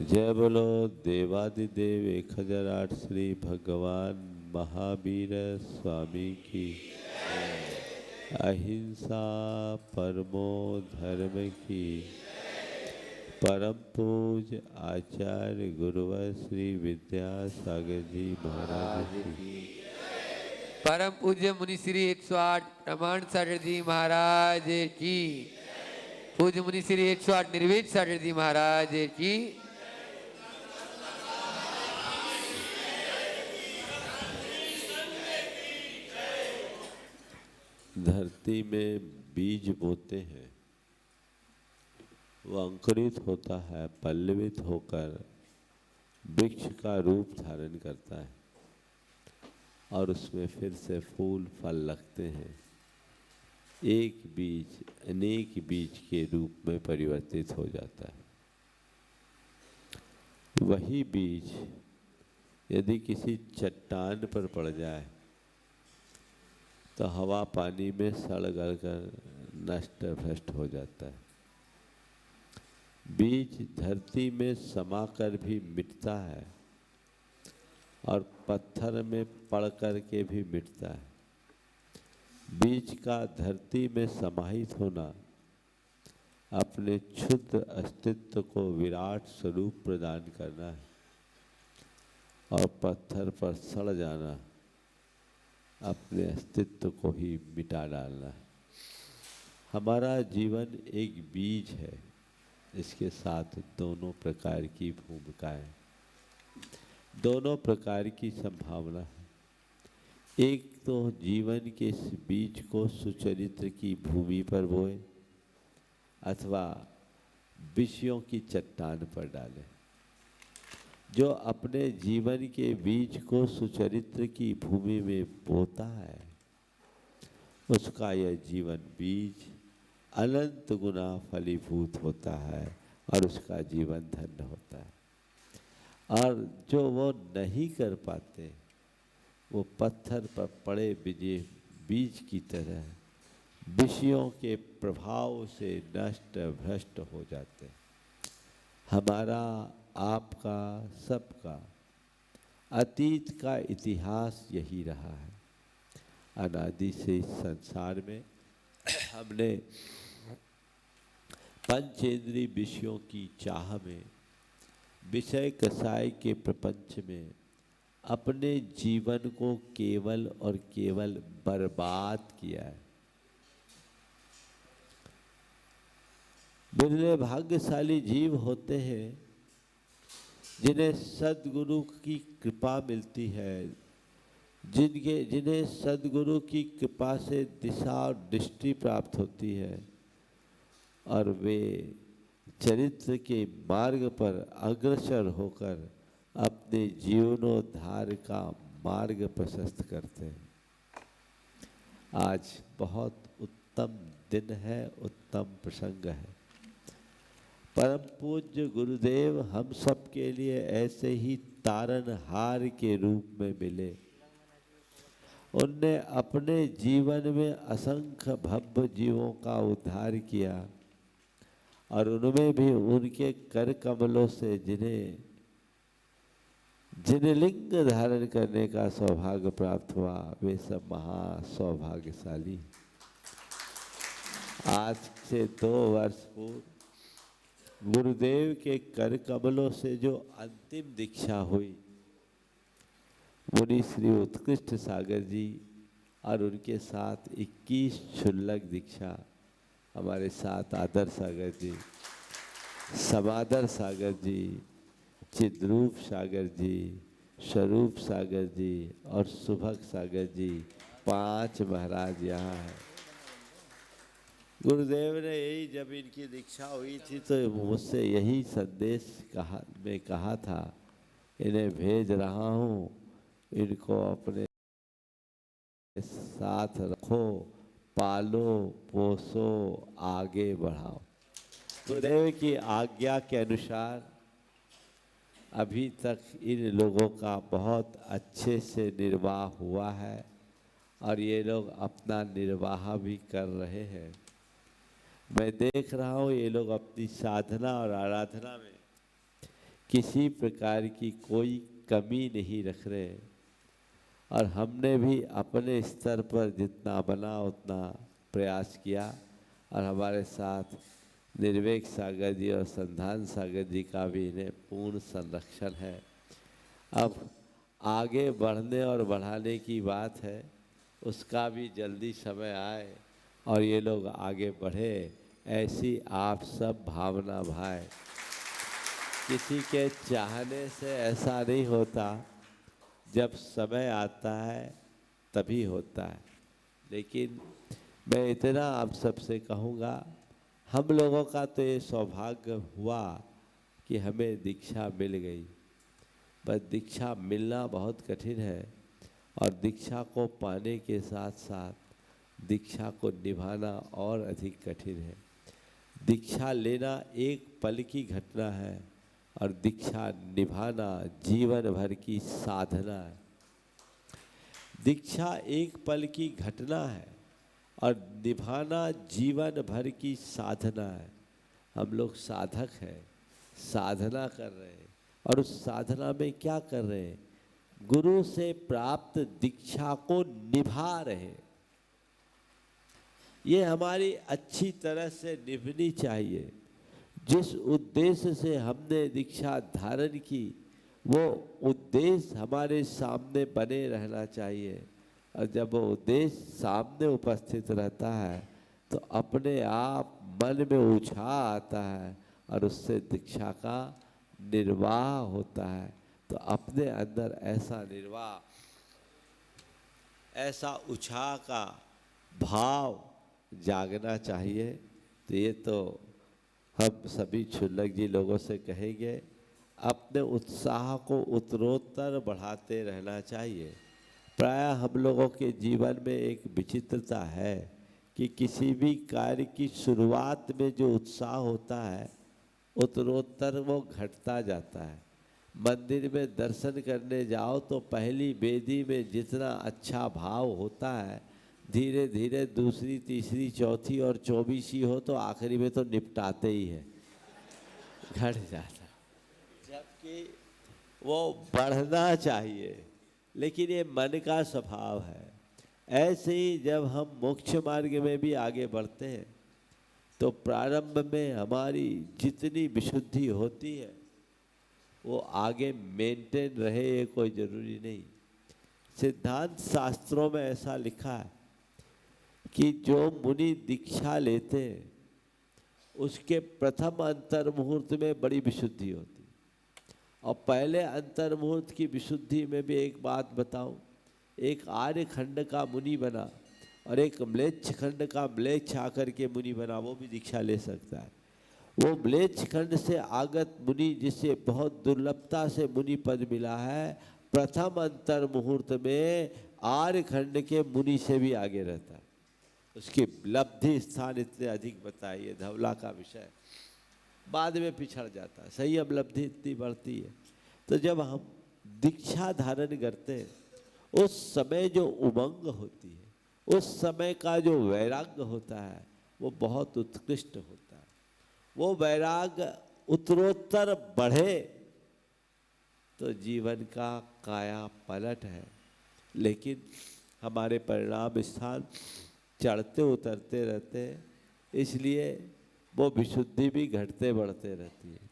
जय बोलो देवादिदेव 1008 श्री भगवान महावीर स्वामी की। अहिंसा परमो धर्म की। परम पूज्य आचार्य गुरुवर श्री विद्यासागर जी महाराज की। परम पूज्य मुनि श्री 108 प्रमाण सागर जी महाराज की। पूज्य मुनि श्री 108 निर्वेद सागर जी महाराज की। धरती में बीज बोते हैं, वो अंकुरित होता है, पल्लवित होकर वृक्ष का रूप धारण करता है और उसमें फिर से फूल फल लगते हैं। एक बीज अनेक बीज के रूप में परिवर्तित हो जाता है। वही बीज यदि किसी चट्टान पर पड़ जाए तो हवा पानी में सड़ गल कर नष्ट भ्रष्ट हो जाता है। बीज धरती में समाकर भी मिटता है और पत्थर में पड़ कर के भी मिटता है। बीज का धरती में समाहित होना अपने क्षुद्र अस्तित्व को विराट स्वरूप प्रदान करना है और पत्थर पर सड़ जाना अपने अस्तित्व को ही मिटा डालना है। हमारा जीवन एक बीज है, इसके साथ दोनों प्रकार की भूमिकाएं, दोनों प्रकार की संभावना है। एक तो जीवन के इस बीज को सुचरित्र की भूमि पर बोए अथवा विषयों की चट्टान पर डालें। जो अपने जीवन के बीज को सुचरित्र की भूमि में बोता है उसका यह जीवन बीज अनंत गुना फलीभूत होता है और उसका जीवन धन्य होता है। और जो वो नहीं कर पाते वो पत्थर पर पड़े बिजे बीज की तरह विषयों के प्रभाव से नष्ट भ्रष्ट हो जाते हैं। हमारा आपका सबका अतीत का इतिहास यही रहा है। अनादि से इस संसार में हमने पंचेंद्रीय विषयों की चाह में, विषय कसाय के प्रपंच में अपने जीवन को केवल और केवल बर्बाद किया है। बिरले भाग्यशाली जीव होते हैं जिन्हें सद्गुरु की कृपा मिलती है, जिन्हें सद्गुरु की कृपा से दिशा और दृष्टि प्राप्त होती है और वे चरित्र के मार्ग पर अग्रसर होकर अपने जीवनोद्धार का मार्ग प्रशस्त करते हैं। आज बहुत उत्तम दिन है, उत्तम प्रसंग है। परम पूज्य गुरुदेव हम सब के लिए ऐसे ही तारनहार के रूप में मिले। उनने अपने जीवन में असंख्य भव्य जीवों का उद्धार किया और उनमें भी उनके कर कमलों से जिन्हें लिंग धारण करने का सौभाग्य प्राप्त हुआ वे सब महा सौभाग्यशाली। आज से 2 वर्ष पूर्व गुरुदेव के कर कमलों से जो अंतिम दीक्षा हुई, मुनि श्री उत्कृष्ट सागर जी और उनके साथ 21 क्षुल्लक दीक्षा, हमारे साथ आदर सागर जी, समादर सागर जी, चिद्रूप सागर जी, स्वरूप सागर जी और सुभग सागर जी, 5 महाराज यहाँ हैं। गुरुदेव ने यही जब इनकी दीक्षा हुई थी तो मुझसे यही संदेश कहा था, इन्हें भेज रहा हूँ, इनको अपने साथ रखो, पालो पोसो, आगे बढ़ाओ। गुरुदेव की आज्ञा के अनुसार अभी तक इन लोगों का बहुत अच्छे से निर्वाह हुआ है और ये लोग अपना निर्वाह भी कर रहे हैं। मैं देख रहा हूँ ये लोग अपनी साधना और आराधना में किसी प्रकार की कोई कमी नहीं रख रहे, और हमने भी अपने स्तर पर जितना बना उतना प्रयास किया, और हमारे साथ निर्वेक सागर जी और संधान सागर जी का भी इन्हें पूर्ण संरक्षण है। अब आगे बढ़ने और बढ़ाने की बात है, उसका भी जल्दी समय आए और ये लोग आगे बढ़े, ऐसी आप सब भावना भाई। किसी के चाहने से ऐसा नहीं होता, जब समय आता है तभी होता है। लेकिन मैं इतना आप सबसे कहूँगा, हम लोगों का तो ये सौभाग्य हुआ कि हमें दीक्षा मिल गई, पर दीक्षा मिलना बहुत कठिन है, और दीक्षा को पाने के साथ साथ दीक्षा को निभाना और अधिक कठिन है। दीक्षा लेना एक पल की घटना है, और दीक्षा निभाना जीवन भर की साधना है। दीक्षा एक पल की घटना है और निभाना जीवन भर की साधना है। हम लोग साधक हैं, साधना कर रहे हैं, और उस साधना में क्या कर रहे हैं? गुरु से प्राप्त दीक्षा को निभा रहे हैं। ये हमारी अच्छी तरह से निभनी चाहिए। जिस उद्देश्य से हमने दीक्षा धारण की, वो उद्देश्य हमारे सामने बने रहना चाहिए, और जब वो उद्देश्य सामने उपस्थित रहता है तो अपने आप मन में उत्साह आता है, और उससे दीक्षा का निर्वाह होता है। तो अपने अंदर ऐसा निर्वाह, ऐसा उत्साह का भाव जागना चाहिए। तो ये तो हम सभी क्षुल्लक जी लोगों से कहेंगे, अपने उत्साह को उत्तरोत्तर बढ़ाते रहना चाहिए। प्रायः हम लोगों के जीवन में एक विचित्रता है कि किसी भी कार्य की शुरुआत में जो उत्साह होता है, उत्तरोत्तर वो घटता जाता है। मंदिर में दर्शन करने जाओ तो पहली बेदी में जितना अच्छा भाव होता है, धीरे धीरे दूसरी, तीसरी, चौथी और 24वीं हो तो आखिरी में तो निपटाते ही है, घट जाता है। जबकि वो बढ़ना चाहिए, लेकिन ये मन का स्वभाव है। ऐसे ही जब हम मोक्ष मार्ग में भी आगे बढ़ते हैं तो प्रारंभ में हमारी जितनी विशुद्धि होती है वो आगे मेंटेन रहे, ये कोई ज़रूरी नहीं। सिद्धांत शास्त्रों में ऐसा लिखा है कि जो मुनि दीक्षा लेते हैं उसके प्रथम अंतर मुहूर्त में बड़ी विशुद्धि होती है। और पहले अंतर मुहूर्त की विशुद्धि में भी एक बात बताऊं, एक आर्य खंड का मुनि बना और एक म्लेच्छ खंड का म्लेच्छ आकर के मुनि बना, वो भी दीक्षा ले सकता है। वो म्लेच्छ खंड से आगत मुनि, जिसे बहुत दुर्लभता से मुनि पद मिला है, प्रथम अंतर मुहूर्त में आर्य खंड के मुनि से भी आगे रहता है। उसकी लब्धि स्थान इतने अधिक बताइए, धवला का विषय बाद में पिछड़ जाता है, सही उपलब्धि इतनी बढ़ती है। तो जब हम दीक्षा धारण करते हैं, उस समय जो उमंग होती है, उस समय का जो वैराग्य होता है, वो बहुत उत्कृष्ट होता है। वो वैराग्य उत्तरोत्तर बढ़े तो जीवन का काया पलट है। लेकिन हमारे परिणाम स्थान चढ़ते उतरते रहते हैं, इसलिए वो विशुद्धि भी घटते बढ़ते रहती है।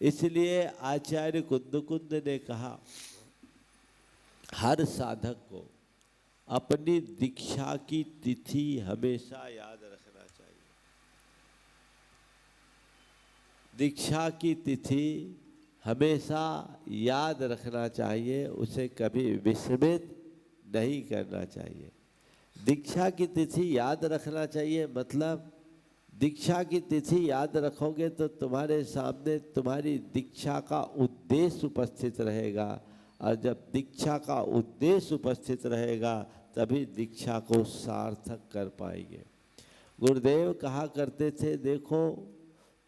इसलिए आचार्य कुंद ने कहा, हर साधक को अपनी दीक्षा की तिथि हमेशा याद रखना चाहिए। दीक्षा की तिथि हमेशा याद रखना चाहिए, उसे कभी विस्मृत नहीं करना चाहिए। दीक्षा की तिथि याद रखना चाहिए मतलब दीक्षा की तिथि याद रखोगे तो तुम्हारे सामने तुम्हारी दीक्षा का उद्देश्य उपस्थित रहेगा, और जब दीक्षा का उद्देश्य उपस्थित रहेगा तभी दीक्षा को सार्थक कर पाएंगे। गुरुदेव कहा करते थे, देखो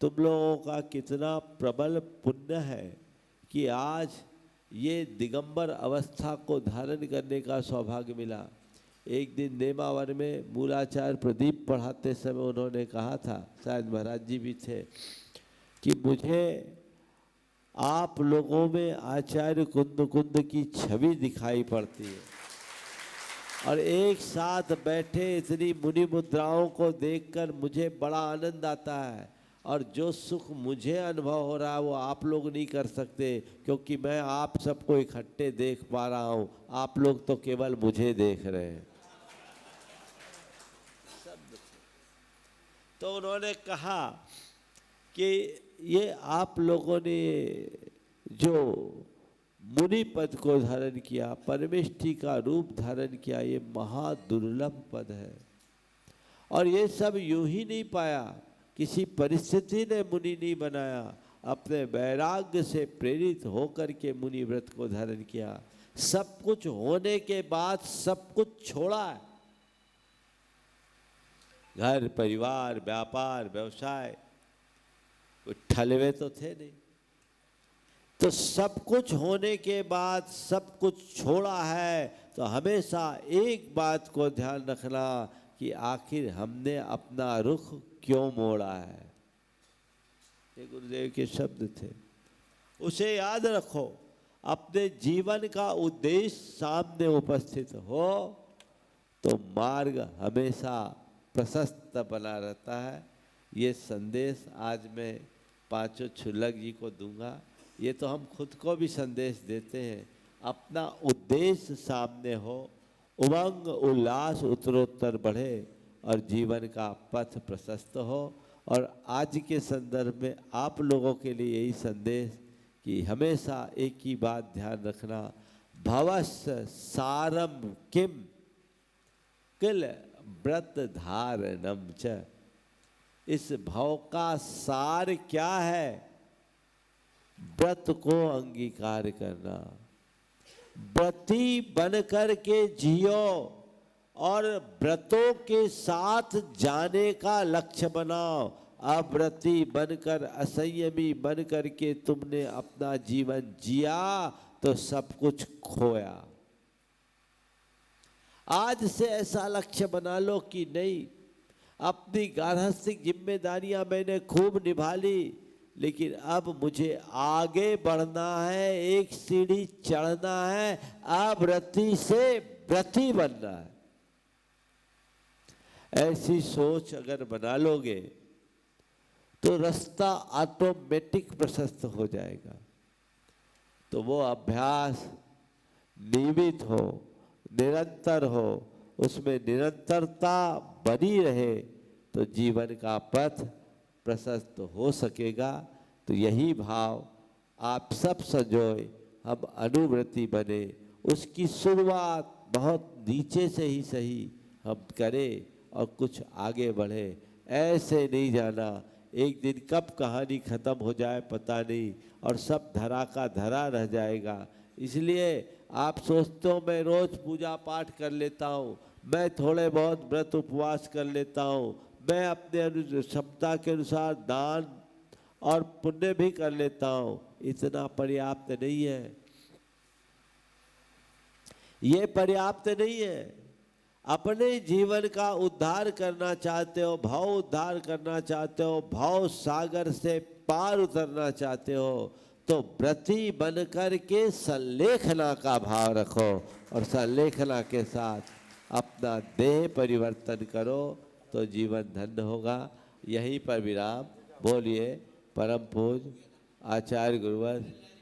तुम लोगों का कितना प्रबल पुण्य है कि आज ये दिगंबर अवस्था को धारण करने का सौभाग्य मिला। एक दिन नेमावर में मूलाचार्य प्रदीप पढ़ाते समय उन्होंने कहा था, शायद महाराज जी भी थे, कि मुझे आप लोगों में आचार्य कुंद की छवि दिखाई पड़ती है। और एक साथ बैठे इतनी मुनि मुद्राओं को देखकर मुझे बड़ा आनंद आता है। और जो सुख मुझे अनुभव हो रहा है वो आप लोग नहीं कर सकते, क्योंकि मैं आप सबको इकट्ठे देख पा रहा हूँ, आप लोग तो केवल मुझे देख रहे हैं। तो उन्होंने कहा कि ये आप लोगों ने जो मुनि पद को धारण किया, परमेष्ठी का रूप धारण किया, ये महादुर्लभ पद है। और ये सब यूं ही नहीं पाया, किसी परिस्थिति ने मुनि नहीं बनाया, अपने वैराग्य से प्रेरित होकर के मुनि व्रत को धारण किया। सब कुछ होने के बाद सब कुछ छोड़ा है। घर परिवार व्यापार व्यवसाय ठलवे तो थे नहीं, तो सब कुछ होने के बाद सब कुछ छोड़ा है। तो हमेशा एक बात को ध्यान रखना कि आखिर हमने अपना रुख क्यों मोड़ा है। ये गुरुदेव के शब्द थे, उसे याद रखो। अपने जीवन का उद्देश्य सामने उपस्थित हो तो मार्ग हमेशा प्रशस्त बना रहता है। ये संदेश आज मैं पांचों क्षुल्लक जी को दूंगा। ये तो हम खुद को भी संदेश देते हैं। अपना उद्देश्य सामने हो, उमंग उल्लास उत्तरोत्तर बढ़े और जीवन का पथ प्रशस्त हो। और आज के संदर्भ में आप लोगों के लिए यही संदेश कि हमेशा एक ही बात ध्यान रखना, भवस्य सारम किम किल व्रत धारणम च। इस भव का सार क्या है? व्रत को अंगीकार करना, व्रती बन कर के जियो और व्रतों के साथ जाने का लक्ष्य बनाओ। अव्रती बनकर असंयमी बन कर के तुमने अपना जीवन जिया तो सब कुछ खोया। आज से ऐसा लक्ष्य बना लो कि नहीं, अपनी गार्हस्थ्यिक जिम्मेदारियां मैंने खूब निभा ली, लेकिन अब मुझे आगे बढ़ना है, एक सीढ़ी चढ़ना है, अव्रती से व्रती बनना है। ऐसी सोच अगर बना लोगे तो रास्ता ऑटोमेटिक प्रशस्त हो जाएगा। तो वो अभ्यास नियमित हो, निरंतर हो, उसमें निरंतरता बनी रहे तो जीवन का पथ प्रशस्त हो सकेगा। तो यही भाव आप सब संजोए, हम अनुव्रती बने। उसकी शुरुआत बहुत नीचे से ही सही हम करें और कुछ आगे बढ़े। ऐसे नहीं जाना, एक दिन कब कहानी खत्म हो जाए पता नहीं और सब धरा का धरा रह जाएगा। इसलिए आप सोचते हो मैं रोज पूजा पाठ कर लेता हूँ, मैं थोड़े बहुत व्रत उपवास कर लेता हूँ, मैं अपने क्षमता के अनुसार दान और पुण्य भी कर लेता हूँ, इतना पर्याप्त नहीं है। ये पर्याप्त नहीं है। अपने जीवन का उद्धार करना चाहते हो, भाव उद्धार करना चाहते हो, भाव सागर से पार उतरना चाहते हो, तो व्रती बनकर के संलेखना का भाव रखो और संलेखना के साथ अपना देह परिवर्तन करो तो जीवन धन्य होगा। यहीं पर विराम। बोलिए परम पूज्य आचार्य गुरुवर